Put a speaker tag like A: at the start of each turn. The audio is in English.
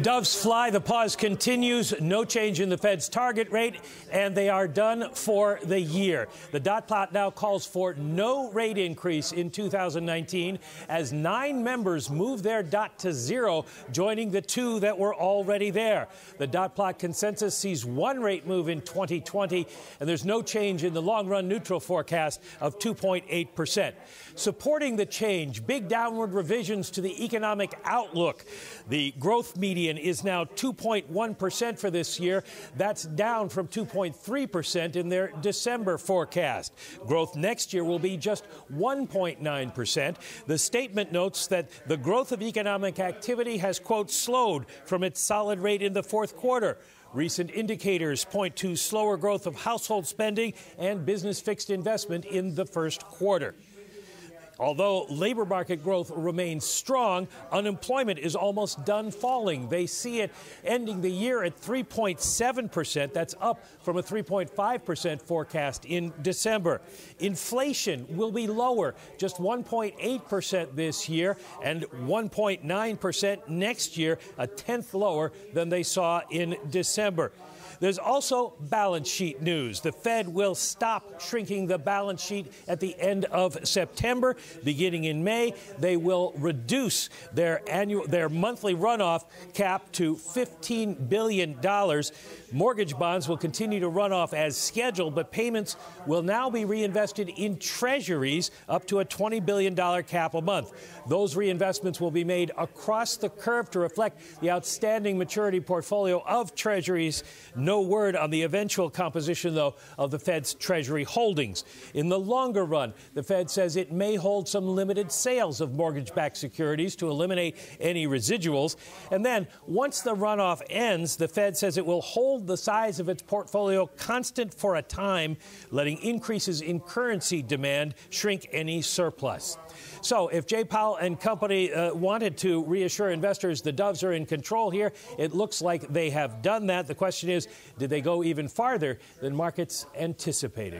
A: Doves fly, the pause continues, no change in the Fed's target rate, and they are done for the year. The dot plot now calls for no rate increase in 2019 as 9 members move their dot to 0, joining the 2 that were already there. The dot plot consensus sees 1 rate move in 2020, and there's no change in the long-run neutral forecast of 2.8%. Supporting the change, big downward revisions to the economic outlook. The growth median is now 2.1% for this year. That's down from 2.3% in their December forecast. Growth next year will be just 1.9%. The statement notes that the growth of economic activity has, quote, slowed from its solid rate in the fourth quarter. Recent indicators point to slower growth of household spending and business fixed investment in the first quarter. Although labor market growth remains strong, unemployment is almost done falling. They see it ending the year at 3.7%. That's up from a 3.5% forecast in December. Inflation will be lower, just 1.8% this year and 1.9% next year, a tenth lower than they saw in December. There's also balance sheet news. The Fed will stop shrinking the balance sheet at the end of September. Beginning in May, they will reduce their monthly runoff cap to $15 billion. Mortgage bonds will continue to run off as scheduled, but payments will now be reinvested in treasuries up to a $20 billion cap a month. Those reinvestments will be made across the curve to reflect the outstanding maturity portfolio of treasuries. No word on the eventual composition, though, of the Fed's Treasury holdings. In the longer run, the Fed says it may hold some limited sales of mortgage-backed securities to eliminate any residuals. And then, once the runoff ends, the Fed says it will hold the size of its portfolio constant for a time, letting increases in currency demand shrink any surplus. So if Jay Powell and company wanted to reassure investors the doves are in control here, it looks like they have done that. The question is, did they go even farther than markets anticipated?